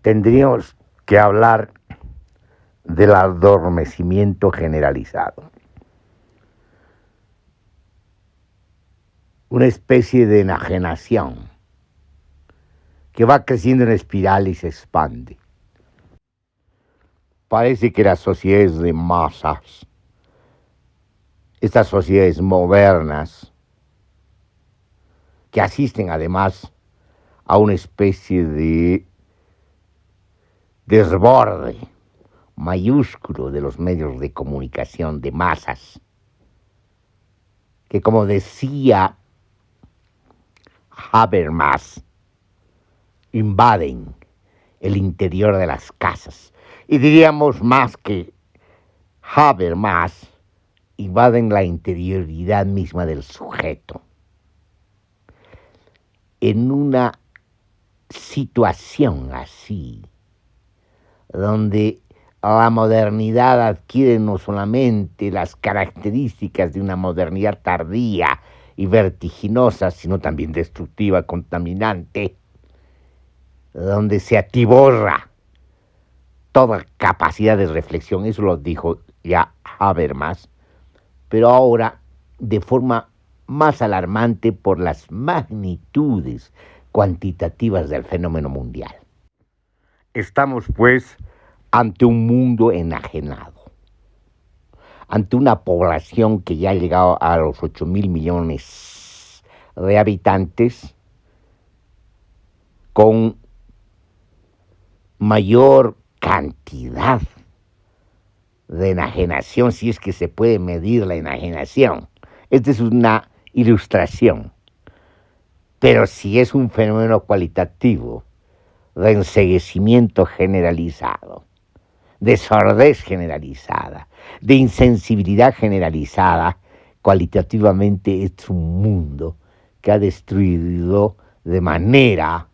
tendríamos que hablar del adormecimiento generalizado. Una especie de enajenación que va creciendo en espiral y se expande. Parece que las sociedades de masas, estas sociedades modernas, que asisten además a una especie de desborde mayúsculo de los medios de comunicación de masas, que como decía Habermas, invaden el interior de las casas. Y diríamos más que Habermas, invaden la interioridad misma del sujeto. En una situación así, donde la modernidad adquiere no solamente las características de una modernidad tardía y vertiginosa, sino también destructiva, contaminante, donde se atiborra toda capacidad de reflexión. Eso lo dijo ya Habermas, pero ahora de forma más alarmante por las magnitudes cuantitativas del fenómeno mundial. Estamos, pues, ante un mundo enajenado, ante una población que ya ha llegado a los 8.000 millones de habitantes, con mayor cantidad de enajenación, si es que se puede medir la enajenación. Esta es una ilustración, pero si es un fenómeno cualitativo de enceguecimiento generalizado, de sordez generalizada, de insensibilidad generalizada, cualitativamente es un mundo que ha destruido de manera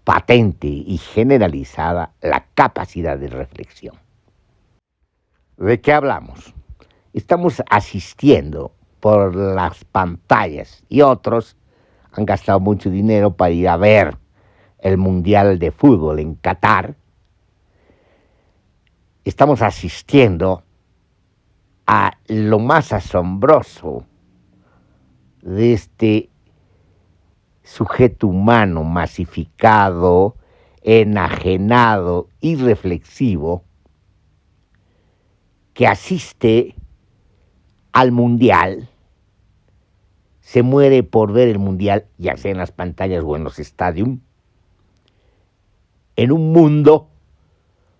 patente y generalizada la capacidad de reflexión. ¿De qué hablamos? Estamos asistiendo por las pantallas y otros han gastado mucho dinero para ir a ver el Mundial de Fútbol en Qatar. Estamos asistiendo a lo más asombroso de este sujeto humano masificado, enajenado, irreflexivo, que asiste al Mundial, se muere por ver el Mundial, ya sea en las pantallas o en los estadios, en un mundo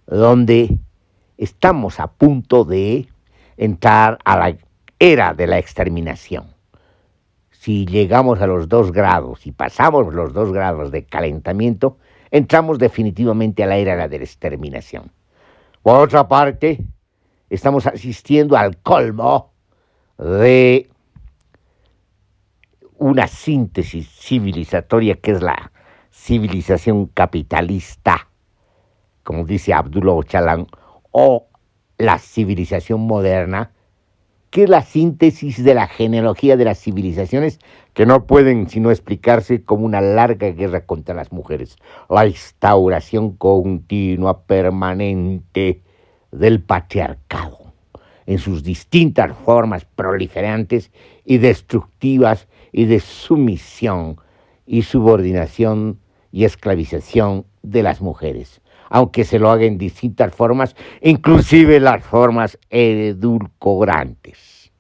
donde estamos a punto de entrar a la era de la exterminación. Si llegamos a los 2 grados y pasamos los 2 grados de calentamiento, entramos definitivamente a la era de la exterminación. Por otra parte, estamos asistiendo al colmo de una síntesis civilizatoria que es la civilización capitalista, como dice Abdullah Öcalan, o la civilización moderna, que es la síntesis de la genealogía de las civilizaciones que no pueden sino explicarse como una larga guerra contra las mujeres, la instauración continua, permanente del patriarcado en sus distintas formas proliferantes y destructivas y de sumisión y subordinación y esclavización de las mujeres, aunque se lo haga en distintas formas, inclusive las formas edulcorantes.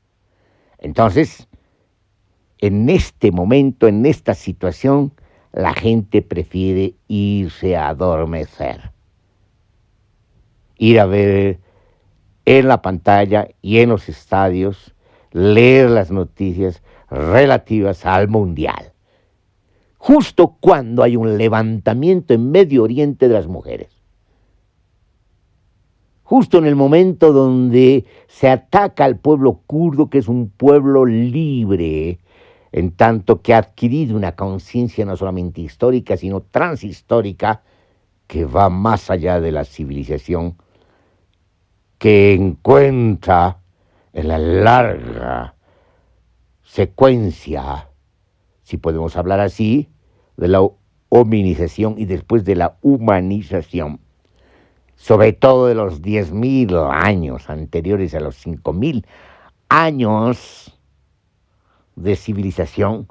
Entonces, en este momento, en esta situación, la gente prefiere irse a adormecer, ir a ver en la pantalla y en los estadios, leer las noticias relativas al Mundial, justo cuando hay un levantamiento en Medio Oriente de las mujeres. Justo en el momento donde se ataca al pueblo kurdo, que es un pueblo libre, en tanto que ha adquirido una conciencia no solamente histórica, sino transhistórica, que va más allá de la civilización, que encuentra en la larga secuencia, si podemos hablar así, de la hominización y después de la humanización, sobre todo de los 10.000 años anteriores a los 5.000 años de civilización,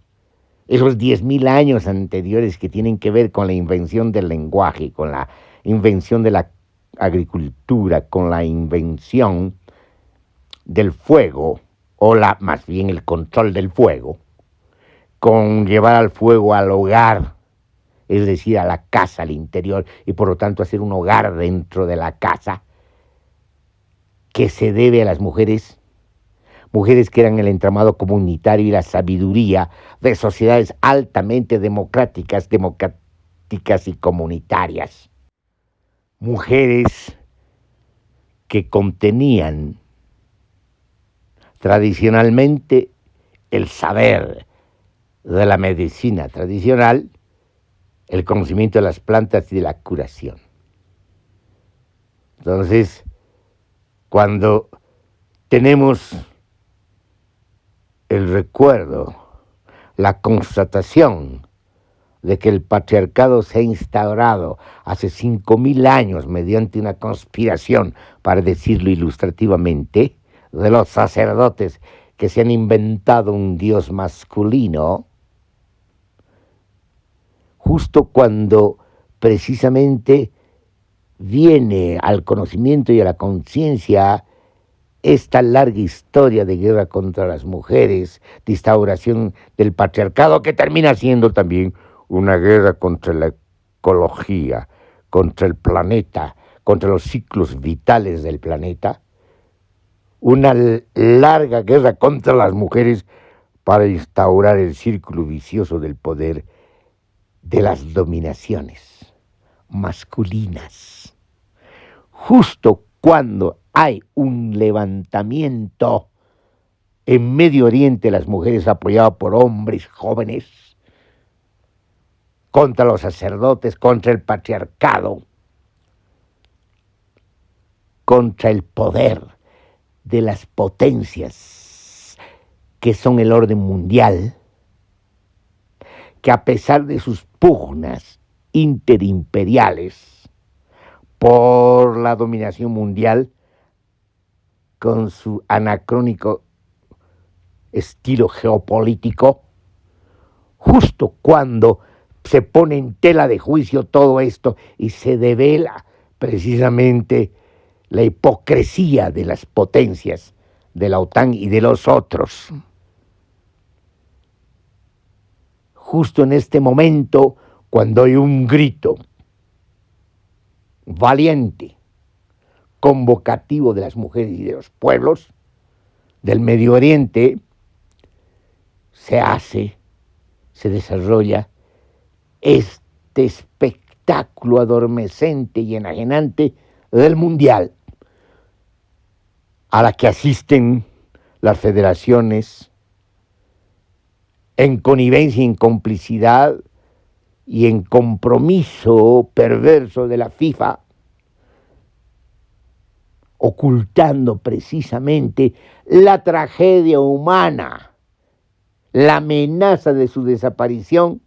esos 10.000 años anteriores que tienen que ver con la invención del lenguaje, con la invención de la agricultura, con la invención del fuego, más bien el control del fuego, con llevar al fuego al hogar, es decir, a la casa, al interior, y por lo tanto hacer un hogar dentro de la casa, que se debe a las mujeres que eran el entramado comunitario y la sabiduría de sociedades altamente democráticas y comunitarias. Mujeres que contenían tradicionalmente el saber de la medicina tradicional, el conocimiento de las plantas y de la curación. Entonces, cuando tenemos el recuerdo, la constatación de que el patriarcado se ha instaurado hace 5.000 años mediante una conspiración, para decirlo ilustrativamente, de los sacerdotes que se han inventado un dios masculino, justo cuando precisamente viene al conocimiento y a la conciencia esta larga historia de guerra contra las mujeres, de instauración del patriarcado, que termina siendo también una guerra contra la ecología, contra el planeta, contra los ciclos vitales del planeta, una larga guerra contra las mujeres para instaurar el círculo vicioso del poder de las dominaciones masculinas. Justo cuando hay un levantamiento en Medio Oriente, las mujeres apoyadas por hombres jóvenes, contra los sacerdotes, contra el patriarcado, contra el poder de las potencias que son el orden mundial, que a pesar de sus pugnas interimperiales por la dominación mundial, con su anacrónico estilo geopolítico, justo cuando se pone en tela de juicio todo esto y se devela precisamente la hipocresía de las potencias de la OTAN y de los otros. Justo en este momento, cuando hay un grito valiente, convocativo de las mujeres y de los pueblos del Medio Oriente, se desarrolla este espectáculo adormecente y enajenante del mundial, a la que asisten las federaciones en connivencia y en complicidad y en compromiso perverso de la FIFA, ocultando precisamente la tragedia humana, la amenaza de su desaparición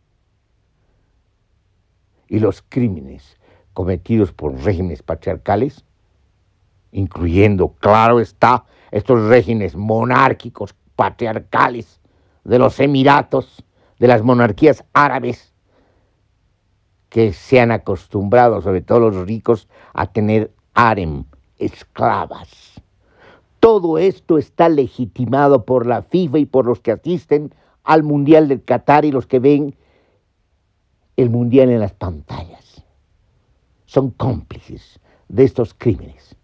y los crímenes cometidos por regímenes patriarcales, incluyendo, claro está, estos regímenes monárquicos patriarcales de los Emiratos, de las monarquías árabes, que se han acostumbrado, sobre todo los ricos, a tener harem, esclavas. Todo esto está legitimado por la FIFA y por los que asisten al Mundial del Qatar y los que ven el Mundial en las pantallas. Son cómplices de estos crímenes.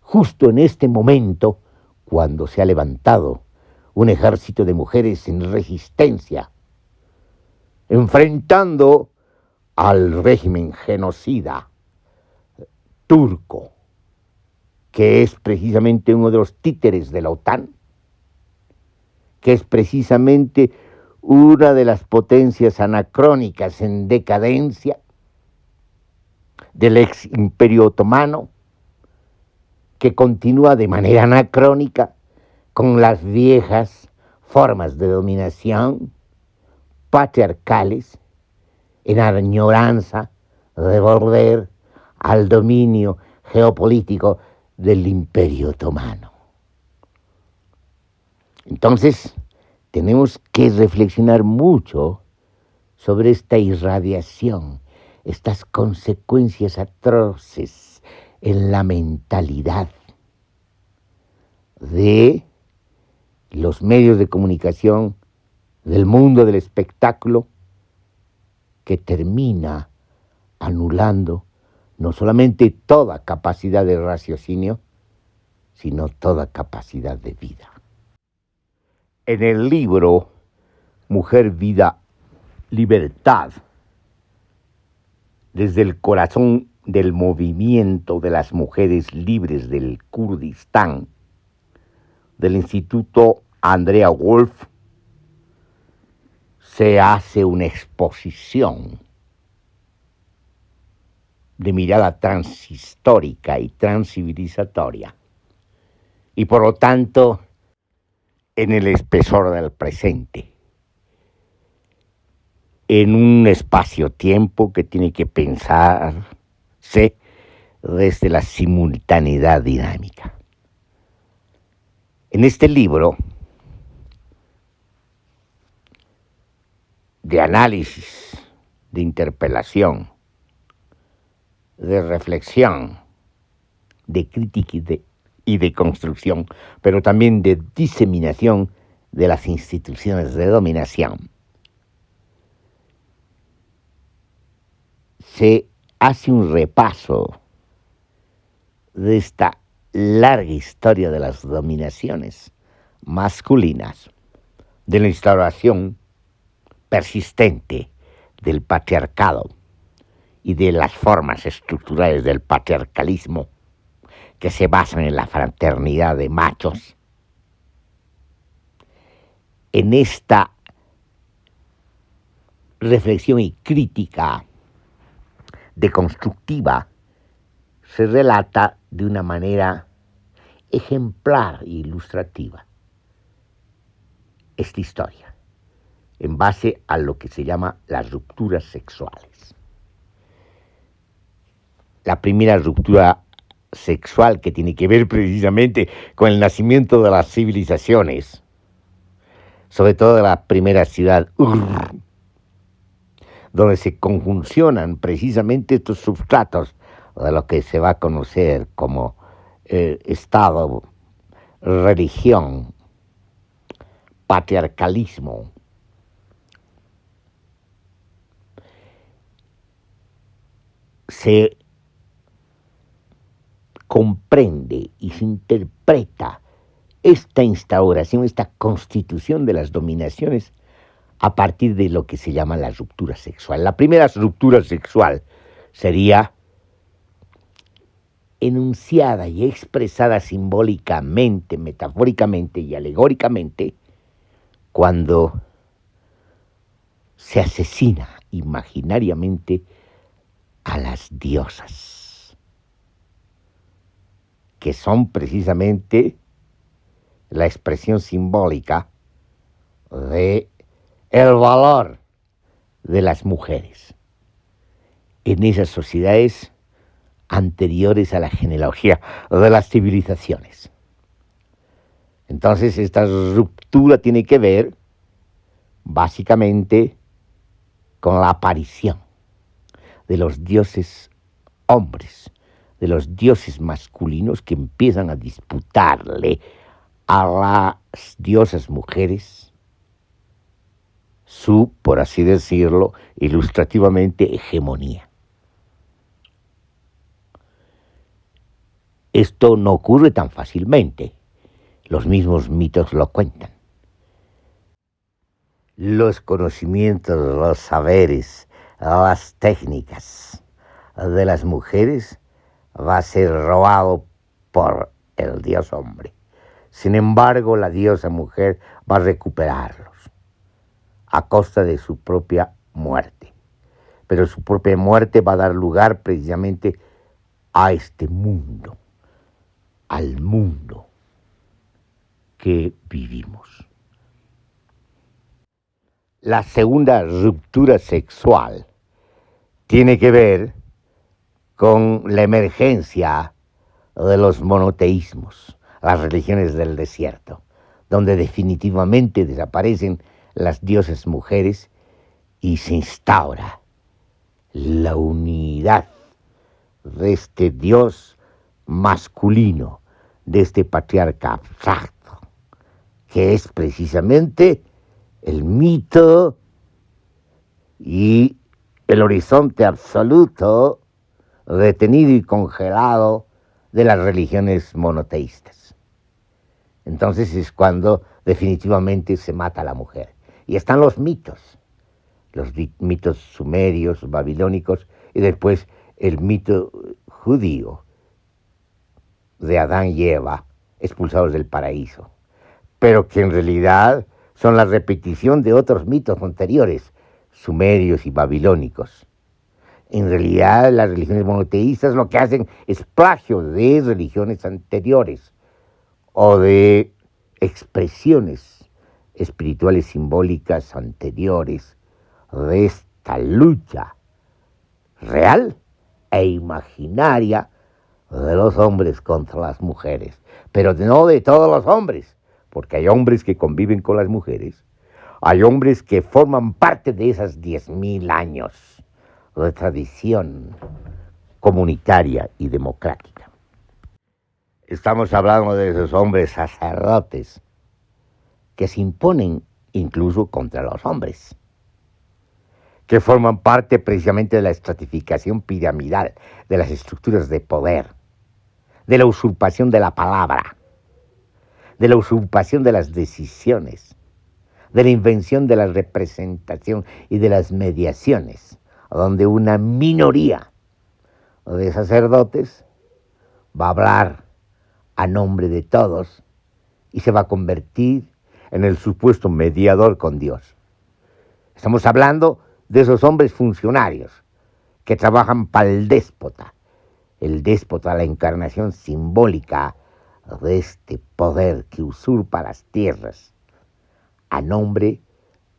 Justo en este momento, cuando se ha levantado un ejército de mujeres en resistencia, enfrentando al régimen genocida turco, que es precisamente uno de los títeres de la OTAN, que es precisamente una de las potencias anacrónicas en decadencia del ex imperio otomano, que continúa de manera anacrónica con las viejas formas de dominación patriarcales en añoranza de volver al dominio geopolítico del Imperio Otomano. Entonces, tenemos que reflexionar mucho sobre esta irradiación, estas consecuencias atroces en la mentalidad de los medios de comunicación, del mundo del espectáculo, que termina anulando no solamente toda capacidad de raciocinio, sino toda capacidad de vida. En el libro Mujer, Vida, Libertad, desde el corazón del movimiento de las mujeres libres del Kurdistán, del Instituto Andrea Wolf, se hace una exposición de mirada transhistórica y transcivilizatoria, y por lo tanto en el espesor del presente, en un espacio-tiempo que tiene que pensarse desde la simultaneidad dinámica. En este libro de análisis, de interpelación, de reflexión, de crítica y de construcción, pero también de diseminación de las instituciones de dominación, se hace un repaso de esta larga historia de las dominaciones masculinas, de la instauración persistente del patriarcado y de las formas estructurales del patriarcalismo que se basan en la fraternidad de machos. En esta reflexión y crítica deconstructiva se relata de una manera ejemplar e ilustrativa esta historia, en base a lo que se llama las rupturas sexuales. La primera ruptura sexual, que tiene que ver precisamente con el nacimiento de las civilizaciones, sobre todo de la primera ciudad, donde se conjuncionan precisamente estos substratos de lo que se va a conocer como Estado, religión, patriarcalismo. Se comprende y se interpreta esta instauración, esta constitución de las dominaciones a partir de lo que se llama la ruptura sexual. La primera ruptura sexual sería enunciada y expresada simbólicamente, metafóricamente y alegóricamente cuando se asesina imaginariamente a las diosas, que son precisamente la expresión simbólica de el valor de las mujeres en esas sociedades anteriores a la genealogía de las civilizaciones. Entonces, esta ruptura tiene que ver básicamente con la aparición de los dioses hombres, de los dioses masculinos que empiezan a disputarle a las diosas mujeres su, por así decirlo, ilustrativamente, hegemonía. Esto no ocurre tan fácilmente. Los mismos mitos lo cuentan. Los conocimientos, los saberes, las técnicas de las mujeres va a ser robado por el dios hombre. Sin embargo, la diosa mujer va a recuperarlos a costa de su propia muerte. Pero su propia muerte va a dar lugar precisamente a este mundo, al mundo que vivimos. La segunda ruptura sexual tiene que ver con la emergencia de los monoteísmos, las religiones del desierto, donde definitivamente desaparecen las diosas mujeres y se instaura la unidad de este dios masculino, de este patriarca abstracto, que es precisamente el mito y el horizonte absoluto detenido y congelado de las religiones monoteístas. Entonces es cuando definitivamente se mata a la mujer. Y están los mitos sumerios, babilónicos, y después el mito judío de Adán y Eva expulsados del paraíso, pero que en realidad son la repetición de otros mitos anteriores, sumerios y babilónicos. En realidad las religiones monoteístas lo que hacen es plagio de religiones anteriores o de expresiones espirituales simbólicas anteriores de esta lucha real e imaginaria de los hombres contra las mujeres, pero no de todos los hombres, porque hay hombres que conviven con las mujeres, hay hombres que forman parte de esas 10.000 años de tradición comunitaria y democrática. Estamos hablando de esos hombres sacerdotes que se imponen incluso contra los hombres, que forman parte precisamente de la estratificación piramidal, de las estructuras de poder, de la usurpación de la palabra, de la usurpación de las decisiones, de la invención de la representación y de las mediaciones, donde una minoría de sacerdotes va a hablar a nombre de todos y se va a convertir en el supuesto mediador con Dios. Estamos hablando de esos hombres funcionarios que trabajan para el déspota, la encarnación simbólica de este poder que usurpa las tierras a nombre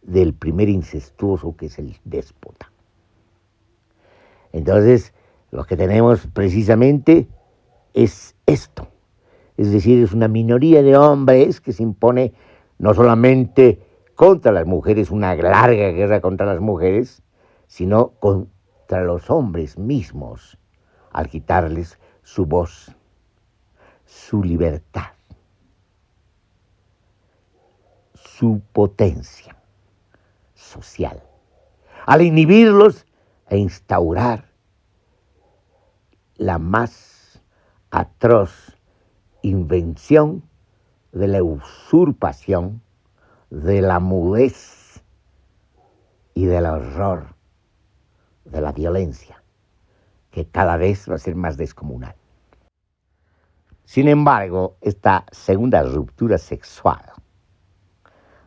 del primer incestuoso que es el déspota. Entonces, lo que tenemos precisamente es esto, es decir, es una minoría de hombres que se impone no solamente contra las mujeres, una larga guerra contra las mujeres, sino contra los hombres mismos, al quitarles su voz, su libertad, su potencia social, al inhibirlos e instaurar la más atroz invención de la usurpación, de la mudez y del horror, de la violencia, que cada vez va a ser más descomunal. Sin embargo, esta segunda ruptura sexual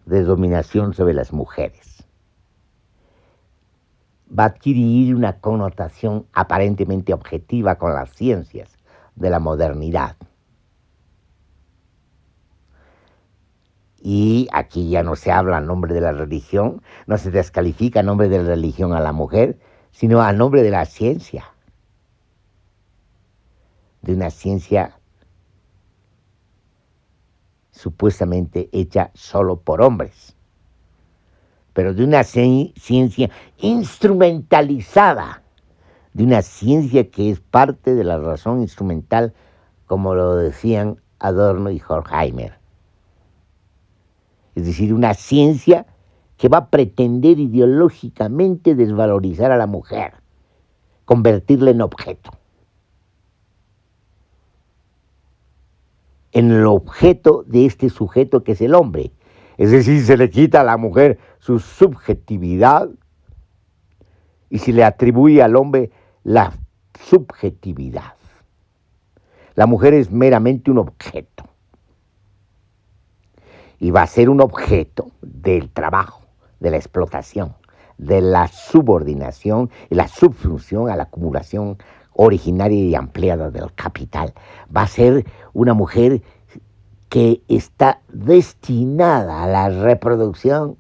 de dominación sobre las mujeres va a adquirir una connotación aparentemente objetiva con las ciencias de la modernidad. Y aquí ya no se habla a nombre de la religión, no se descalifica a nombre de la religión a la mujer, sino a nombre de la ciencia, de una ciencia supuestamente hecha solo por hombres, pero de una ciencia instrumentalizada, de una ciencia que es parte de la razón instrumental, como lo decían Adorno y Horkheimer. Es decir, una ciencia que va a pretender ideológicamente desvalorizar a la mujer, convertirla en objeto. En el objeto de este sujeto que es el hombre. Es decir, se le quita a la mujer su subjetividad y se le atribuye al hombre la subjetividad. La mujer es meramente un objeto. Y va a ser un objeto del trabajo, de la explotación, de la subordinación y la subfunción a la acumulación originaria y ampliada del capital. Va a ser una mujer que está destinada a la reproducción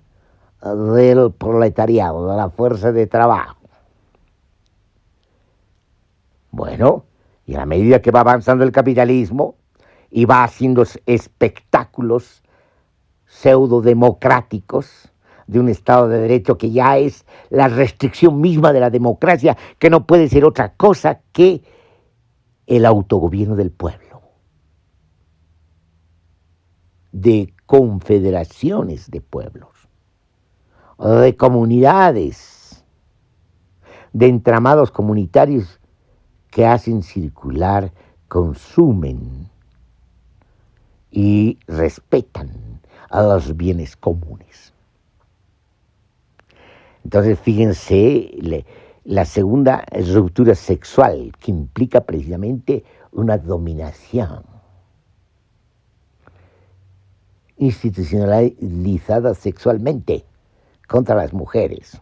del proletariado, de la fuerza de trabajo. Bueno, y a medida que va avanzando el capitalismo y va haciendo espectáculos pseudo-democráticos de un Estado de Derecho que ya es la restricción misma de la democracia, que no puede ser otra cosa que el autogobierno del pueblo, de confederaciones de pueblos, de comunidades, de entramados comunitarios que hacen circular, consumen y respetan a los bienes comunes. Entonces, fíjense, la segunda ruptura sexual, que implica precisamente una dominación institucionalizada sexualmente contra las mujeres,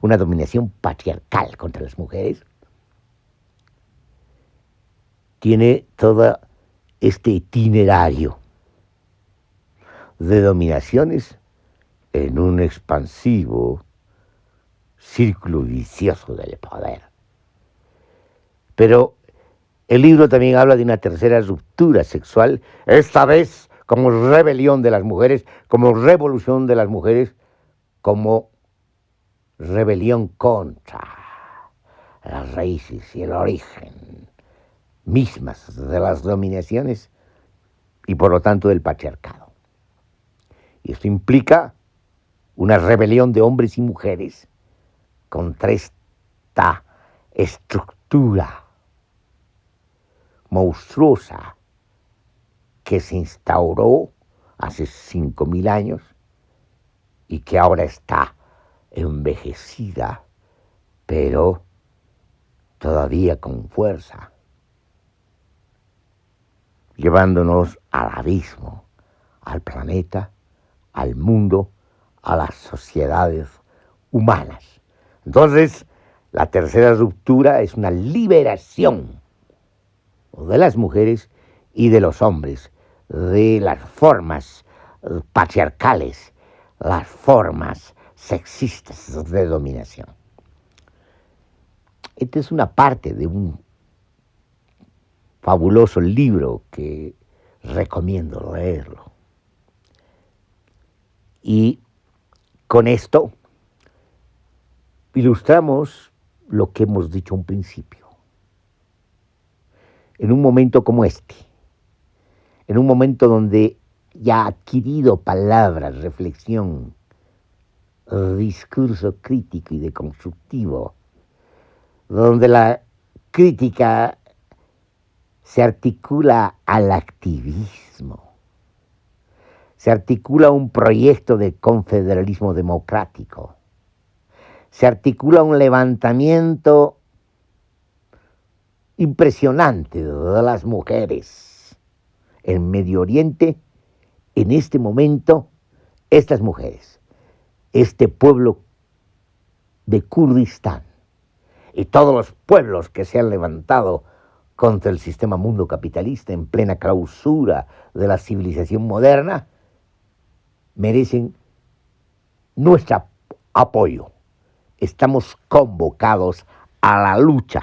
una dominación patriarcal contra las mujeres, tiene todo este itinerario de dominaciones en un expansivo círculo vicioso del poder. Pero el libro también habla de una tercera ruptura sexual, esta vez como rebelión de las mujeres, como revolución de las mujeres, como rebelión contra las raíces y el origen mismas de las dominaciones y por lo tanto del patriarcado. Y esto implica una rebelión de hombres y mujeres contra esta estructura monstruosa que se instauró hace 5.000 años y que ahora está envejecida, pero todavía con fuerza, llevándonos al abismo, al planeta, al mundo, a las sociedades humanas. Entonces, la tercera ruptura es una liberación de las mujeres y de los hombres, de las formas patriarcales, las formas sexistas de dominación. Esta es una parte de un fabuloso libro que recomiendo leerlo. Y con esto ilustramos lo que hemos dicho un principio. En un momento como este, en un momento donde ya ha adquirido palabras, reflexión, discurso crítico y deconstructivo, donde la crítica se articula al activismo, se articula un proyecto de confederalismo democrático, se articula un levantamiento impresionante de las mujeres en Medio Oriente. En este momento, estas mujeres, este pueblo de Kurdistán y todos los pueblos que se han levantado contra el sistema mundo capitalista en plena clausura de la civilización moderna, merecen nuestro apoyo. Estamos convocados a la lucha.